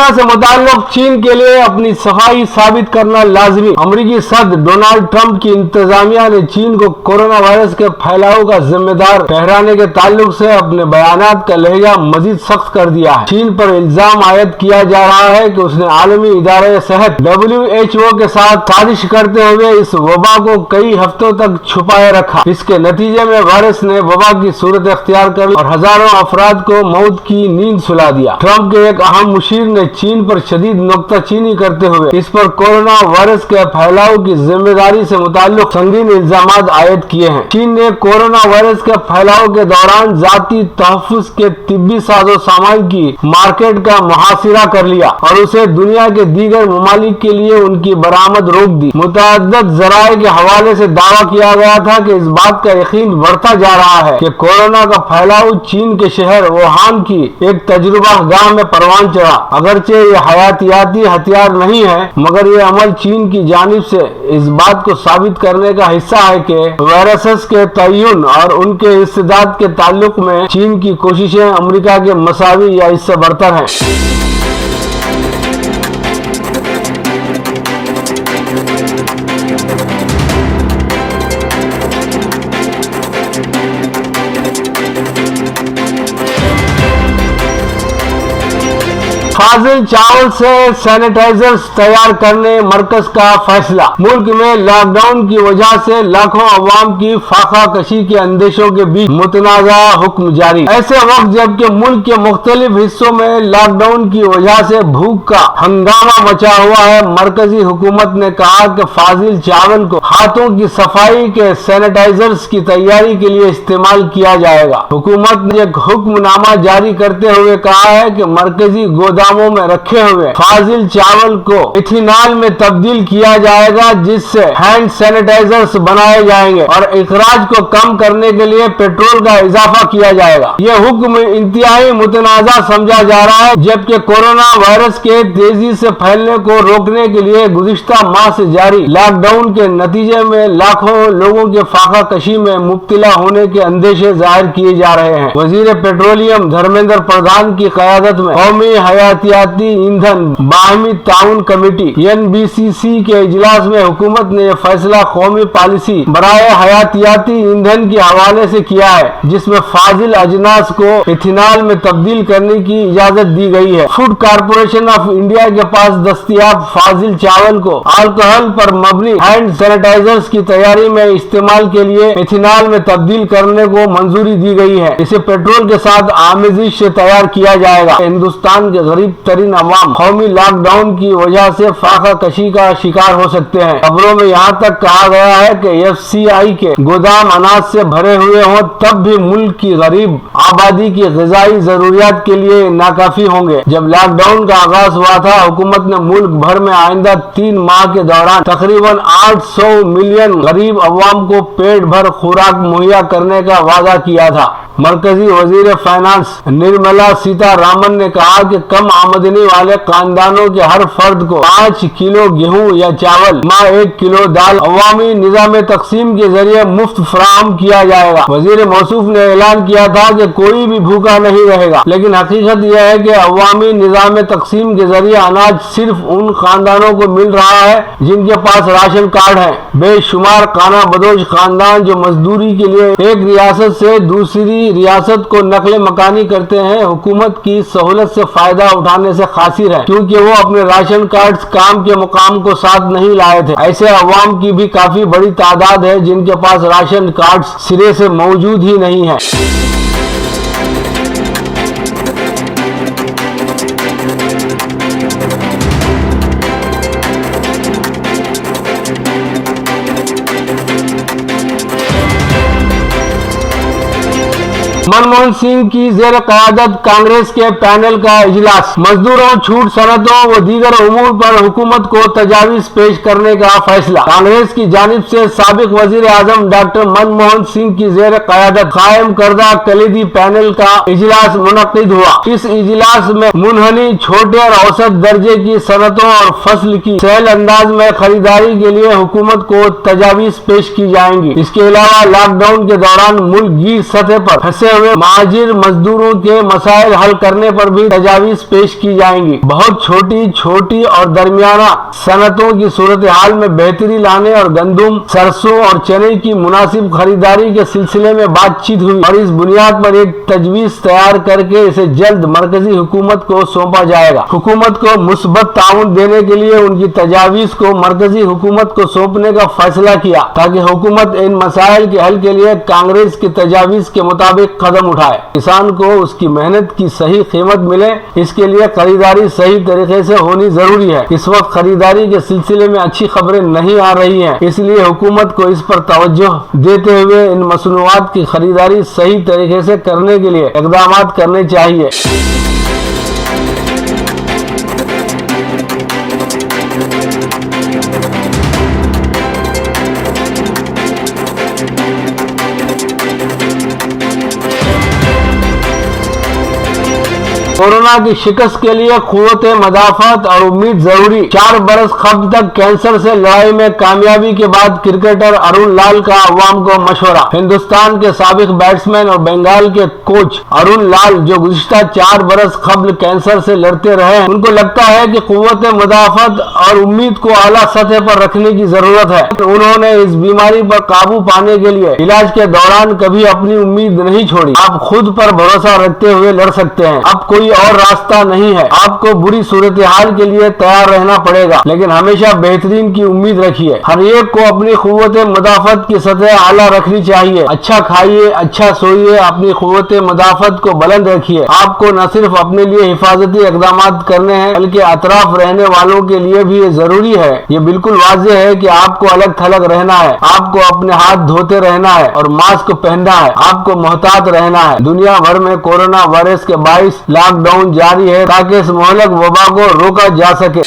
Corona से मुताल्लिक चीन के लिए अपनी सफाई साबित करना लाजमी। अमेरिकी सदर डोनाल्ड ट्रंप की इंतजामिया ने चीन को कोरोना वायरस के फैलाव का जिम्मेदार ठहराने के ताल्लुक से अपने बयानात का लहजा मजीद सख्त कर दिया है। चीन पर इल्जाम आयद किया जा रहा है कि उसने आलमी इदारे सेहत WHO के साथ साजिश करते हुए इस वबा को कई हफ्तों तक छुपाए रखा। इसके नतीजे में वायरस ने वबा की सूरत अख्तियार कर और हजारों अफराद को मौत की नींद सुला दिया। ट्रंप के एक अहम मुशीर ने चीन पर शदीद नुक्ताचीनी करते हुए इस पर कोरोना वायरस के फैलाव की जिम्मेदारी से मुताल्लिक संगीन इल्जामात आयद किए हैं। चीन ने कोरोना वायरस के फैलाव के दौरान जाती तहफ्फुज़ के तिब्बी साजो सामान की मार्केट का मुहासिरा कर लिया और उसे दुनिया के दीगर ममालिक के लिए उनकी बरामद रोक दी। मुतअद्दिद ज़राए के हवाले से दावा किया गया था कि इस बात का यकीन बढ़ता जा रहा है कि कोरोना का फैलाव चीन के शहर वुहान की एक तजुर्बा गाह में परवान चढ़ा। अगरचे ये हयातियाती हथियार नहीं है, मगर ये अमल चीन की जानिब से इस बात को साबित करने का हिस्सा है कि वायरसेस के तय्युन और उनके इस्तेदाद के ताल्लुक में चीन की कोशिशें अमेरिका के मसावी या इससे बरतर हैं। फाजिल चावल से सैनिटाइजर्स तैयार करने मरकज का फैसला। मुल्क में लॉकडाउन की वजह से लाखों अवाम की फाका कशी के अंदेशों के बीच मुतनाज़ा हुक्म जारी। ऐसे वक्त जबकि मुल्क के मुख्तलिफ हिस्सों में लॉकडाउन की वजह से भूख का हंगामा मचा हुआ है, मरकजी हुकूमत ने कहा कि फाजिल चावल को हाथों की सफाई के सैनिटाइजर्स की तैयारी के लिए इस्तेमाल किया जाएगा। हुकूमत ने एक हुक्मनामा जारी करते हुए कहा है कि मरकजी गोदामों में रखे हुए फाजिल चावल को इथेनॉल में तब्दील किया जाएगा, जिससे हैंड सैनिटाइजर्स बनाए जाएंगे और इखराज को कम करने के लिए पेट्रोल का इजाफा किया जाएगा। यह हुक्म इंतहाई मुतनाज़ा समझा जा रहा है, जबकि कोरोना वायरस के तेजी से फैलने को रोकने के लिए गुज़िश्ता माह से जारी लॉकडाउन के नतीजे में लाखों लोगों के फाका कशी में मुब्तला होने के अंदेशे जाहिर किए जा रहे हैं। वजीर पेट्रोलियम धर्मेंद्र प्रधान की क़यादत में कौमी हयातियाती ईंधन बाहमी ताउन कमेटी NBCC के इजलास में हुकूमत ने यह फैसला कौमी पॉलिसी बराए हयातियाती ईंधन के हवाले से किया है, जिसमें फाजिल अजनास को इथेनॉल में तब्दील करने की इजाजत दी गई है। फूड कॉरपोरेशन ऑफ इंडिया के पास दस्तयाब फाजिल चावल को अल्कोहल पर मबनी हैंड सैनिटाइजर्स की तैयारी में इस्तेमाल के लिए इथेनॉल में तब्दील करने को मंजूरी दी गई है। इसे पेट्रोल के साथ आमेजिश से तैयार किया जाएगा। हिंदुस्तान के गरीब तरीन अवाम कौमी लॉकडाउन की वजह से फाका कशी का शिकार हो सकते हैं। खबरों में यहाँ तक कहा गया है कि FCI के गोदाम अनाज से भरे हुए हों तब भी मुल्क की गरीब आबादी की ग़िज़ाई जरूरियात के लिए नाकाफी होंगे। जब लॉकडाउन का आगाज हुआ था, हुकूमत ने मुल्क भर में आइंदा 3 माह के दौरान तकरीबन 800 मिलियन गरीब अवाम को पेट भर खुराक मुहैया करने का वादा किया था। मरकजी वजीर फाइनेंस निर्मला सीतारामन ने कहा कि कम आमदनी वाले खानदानों के हर फर्द को 5 किलो गेहूं या चावल माह 1 किलो दाल अवामी निजाम तकसीम के जरिए मुफ्त फराहम किया जाएगा। वजीर मौसूफ ने ऐलान किया था कि कोई भी भूखा नहीं रहेगा, लेकिन हकीकत यह है कि अवामी निजाम तकसीम के जरिए अनाज सिर्फ उन खानदानों को मिल रहा है जिनके पास राशन कार्ड है। बेशुमार खाना बदोश खानदान जो मजदूरी के लिए एक रियासत से दूसरी रियासत को नकले मकानी करते हैं, हुकूमत की सहूलत से फायदा उठाने से खासिर है, क्योंकि वो अपने राशन कार्ड काम के मुकाम को साथ नहीं लाए थे। ऐसे अवाम की भी काफी बड़ी तादाद है जिनके पास राशन कार्ड सिरे से मौजूद ही नहीं है। मनमोहन सिंह की जेर क़यादत कांग्रेस के पैनल का इजलास। मजदूरों, छूट सनतों व दीगर उमूर पर हुकूमत को तजावीज़ पेश करने का फैसला। कांग्रेस की जानिब से साबिक वजीर आजम डॉक्टर मनमोहन सिंह की जेर क़यादत कायम करदा कलीदी पैनल का इजलास मुनक़िद हुआ। इस इजलास में मुनहनी छोटे और औसत दर्जे की सनतों और फसल की सहल अंदाज में खरीदारी के लिए हुकूमत को तजावीज़ पेश की जाएंगी। इसके अलावा लॉकडाउन के दौरान मुल्क की सतह पर फंसे हुए हुए महाजिर मजदूरों के मसाइल हल करने पर भी तजावीज पेश की जाएंगी। बहुत छोटी और दरमियाना सनतों की सूरत हाल में बेहतरी लाने और गंदम, सरसों और चने की मुनासिब खरीदारी के सिलसिले में बातचीत हुई और इस बुनियाद पर एक तजवीज तैयार करके इसे जल्द मरकजी हुकूमत को सौंपा जाएगा। हुकूमत को मुस्बत ताउन देने के लिए उनकी तजावीज को मरकजी हुकूमत को सौंपने का फैसला किया ताकि हुकूमत इन मसाइल के हल के लिए कांग्रेस की तजावीज के मुताबिक कदम उठाए। किसान को उसकी मेहनत की सही कीमत मिले, इसके लिए खरीदारी सही तरीके से होनी जरूरी है। इस वक्त खरीदारी के सिलसिले में अच्छी खबरें नहीं आ रही हैं, इसलिए हुकूमत को इस पर तवज्जो देते हुए इन मसनूआत की खरीदारी सही तरीके से करने के लिए इक़दाम करने चाहिए। कोरोना की शिकस्त के लिए क़ुव्वत मदाफ़त और उम्मीद जरूरी। 4 बरस कब्ल तक कैंसर से लड़ाई में कामयाबी के बाद क्रिकेटर अरुण लाल का अवाम को मशवरा। हिंदुस्तान के साबिक बैट्समैन और बंगाल के कोच अरुण लाल जो गुज़िश्ता 4 बरस कब्ल कैंसर से लड़ते रहे हैं, उनको लगता है कि क़ुव्वत मदाफ़त और उम्मीद को आला सतह पर रखने की जरूरत है। उन्होंने इस बीमारी पर काबू पाने के लिए इलाज के दौरान कभी अपनी उम्मीद नहीं छोड़ी। आप खुद पर भरोसा रखते हुए लड़ सकते हैं, अब कोई और रास्ता नहीं है। आपको बुरी सूरत हाल के लिए तैयार रहना पड़ेगा, लेकिन हमेशा बेहतरीन की उम्मीद रखिए। हर एक को अपनी क़ुव्वत मदाफ़त की सतह आला रखनी चाहिए। अच्छा खाइए, अच्छा सोइए, अपनी क़ुव्वत मदाफ़त को बुलंद रखिए। आपको न सिर्फ अपने लिए हिफाजती इक़दाम करने हैं, बल्कि अतराफ रहने वालों के लिए भी ये जरूरी है। ये बिल्कुल वाज़ेह है कि आपको अलग थलग रहना है, आपको अपने हाथ धोते रहना है और मास्क पहनना है, आपको मोहतात रहना है। दुनिया भर में कोरोना वायरस के 22 लॉकडाउन जारी है ताकि इस मोहलक वबा को रोका जा सके।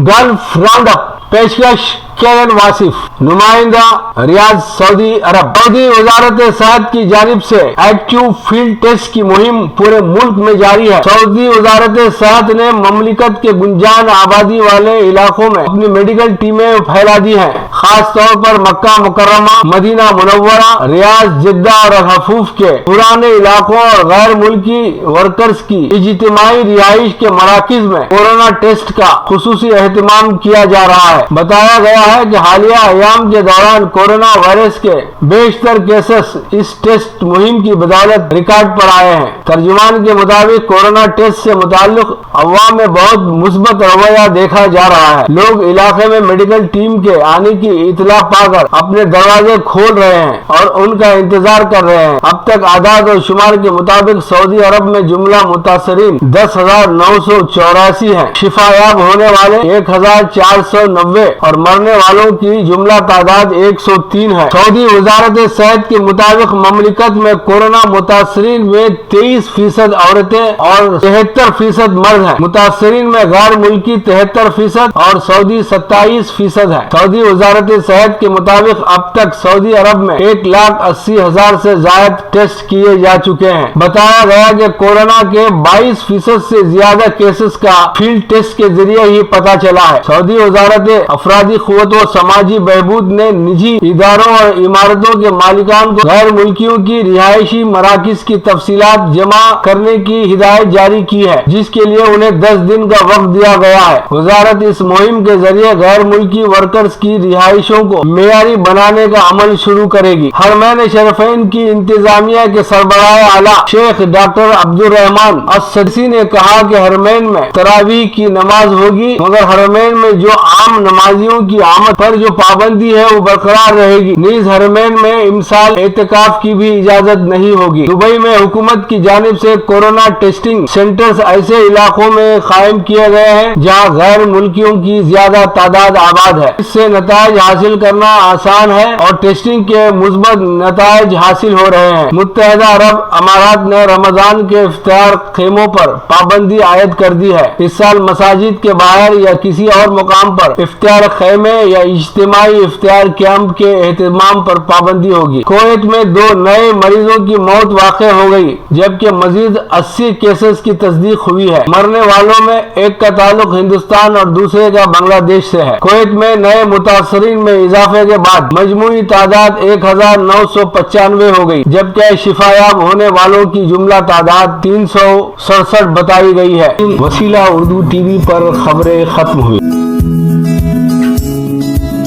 गल्फ राउंड अप पेशकश केरन वासिफ, नुमाइंदा रियाद सऊदी अरब। सऊदी वजारत सेहत की जानिब से एक्टिव फील्ड टेस्ट की मुहिम पूरे मुल्क में जारी है। सऊदी वजारत सेहत ने ममलिकत के गुंजान आबादी वाले इलाकों में अपनी मेडिकल टीमें फैला दी हैं। खास तौर पर मक्का मुकर्रमा, मदीना मुनव्वरा, रियाद, जिद्दा और हफूफ के पुराने इलाकों और गैर मुल्की वर्कर्स की इज्तिमाई रिहाइश के मराकिज में कोरोना टेस्ट का खुसूसी एहतमाम किया जा रहा है। बताया गया है कि हालिया अयाम के दौरान कोरोना वायरस के बेशतर केसेस इस टेस्ट मुहिम की बदौलत रिकॉर्ड पर आए हैं। तर्जुमान के मुताबिक कोरोना टेस्ट से मुताल्लिक अवाम में बहुत मुस्बत रवैया देखा जा रहा है। लोग इलाके में मेडिकल टीम के आने की इतला पाकर अपने दरवाजे खोल रहे हैं और उनका इंतजार कर रहे हैं। अब तक आदाद और शुमार के मुताबिक सऊदी अरब में जुमला मुतासरीन 10,984 हैं। शिफायाब होने वाले 1,490 और मरने वालों की जुमला तादाद 103 है। सऊदी वजारत सेहत के मुताबिक ममलिकत में कोरोना मुतासरीन में 23% औरतें और 73% मर्द हैं। मुतासरीन में गैर मुल्की 73% और सऊदी 27% है। सऊदी वजारत सेहत के मुताबिक अब तक सऊदी अरब में 1,80,000 से ज्यादा टेस्ट किए जा चुके हैं। बताया गया कि कोरोना के 22% से ज्यादा केसेस का फील्ड टेस्ट के जरिए ही पता चला है। सऊदी वजारत अफरादी क़ुव्वत व समाजी बहबूद ने निजी इदारों और इमारतों के मालिकान को गैर मुल्कियों की रिहायशी मराकिज की तफसीलात जमा करने की हिदायत जारी की है, जिसके लिए उन्हें 10 दिन का वक्त दिया गया है। वजारत इस मुहिम के जरिए गैर मुल्की वर्कर्स की रिहाइशों को मेयारी बनाने का अमल शुरू करेगी। हरमैन शरीफैन की इंतजामिया के सरबराह आला शेख डॉक्टर अब्दुल रहमान अस्सदसी ने कहा कि हरमैन में तरावीह की नमाज होगी, मगर हरमैन में जो आम नमाजियों की आमद पर जो पाबंदी है वो बरकरार रहेगी। नीज हरमैन में इमसाल एतकाफ की भी इजाजत नहीं होगी। दुबई में हुकूमत की जानिब से कोरोना टेस्टिंग सेंटर्स ऐसे इलाकों में कायम किए गए हैं जहाँ गैर मुल्कियों की ज्यादा तादाद आबाद है। इससे नताइज हासिल करना आसान है और टेस्टिंग के मुस्बत नताइज हासिल हो रहे हैं। मुत्तहदा अरब अमारात ने रमजान के इफ्तार खेमों पर पाबंदी आयद कर दी है। इस साल मसाजिद के बाहर या किसी और मुकाम पर इफ्तार खेमे में या इज्तिमाई इफ्तार कैंप के एहतमाम पर पाबंदी होगी। कुवैत में 2 नए मरीजों की मौत वाक़ हो गई, जबकि मजीद 80 केसेस की तस्दीक हुई है। मरने वालों में एक का ताल्लुक हिंदुस्तान और दूसरे का बांग्लादेश से है। कुवैत में नए मुतासरीन में इजाफे के बाद मजमूई तादाद 1995 हो गई, जबकि शिफायाब होने वालों की जुमला तादाद 367 बताई गई है। वसीला उर्दू टीवी पर खबरें खत्म हुई।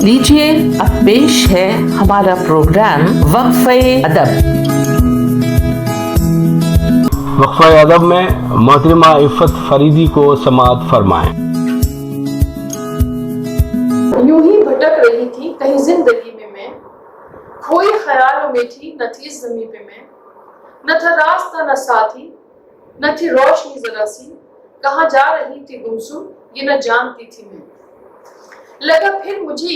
लीजिए अब पेश है हमारा प्रोग्राम वक्फे अदब। वक्फे अदब में मोहतरमा इफ़्फ़त फरीदी को समाअत फरमाएं। यूं ही भटक रही थी कहीं जिंदगी में मैं, खोई ख्यालों में थी न थी ज़मीं पे मैं, न था रास्ता न साथी न थी रोशनी जरा सी, कहाँ जा रही थी गुमसुम ये न जानती थी मैं। लगा फिर मुझे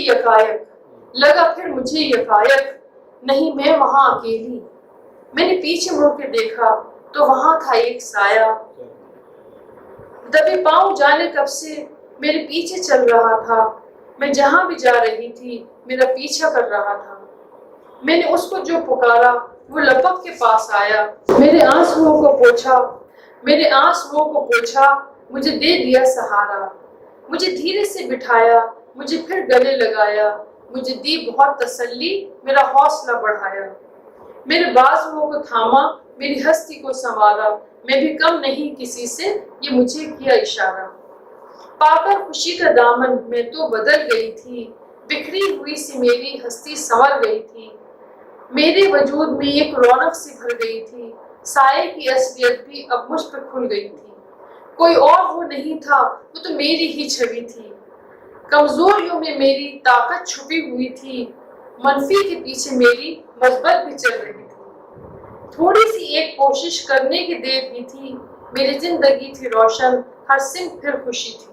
यकायक नहीं मैं वहां अकेली, मैंने पीछे मुड़ के देखा तो वहां था एक साया, दबे पाँव जाने कब से मेरे पीछे चल रहा था, मैं जहां भी जा रही थी मेरा पीछा कर रहा था। मैंने उसको जो पुकारा वो लपक के पास आया, मेरे आंसुओं को पोंछा, मुझे दे दिया सहारा, मुझे धीरे से बिठाया, मुझे फिर गले लगाया, मुझे दी बहुत तसल्ली, मेरा हौसला बढ़ाया, मेरे बाजुओं को थामा, मेरी हस्ती को संवारा, मैं भी कम नहीं किसी से ये मुझे किया इशारा। पाकर खुशी का दामन मैं तो बदल गई थी, बिखरी हुई सी मेरी हस्ती संवर गई थी, मेरे वजूद में एक रौनक सी भर गई थी, साये की असलियत भी अब मुझ पर खुल गई थी। कोई और वो नहीं था, वो तो मेरी ही छवि थी, कमजोरियों में मेरी ताकत छुपी हुई थी, मनफी के पीछे मेरी मस्बत भी चल रही थी। थोड़ी सी एक कोशिश करने की देर भी थी, मेरी जिंदगी थी रोशन, हर सिम फिर खुशी थी।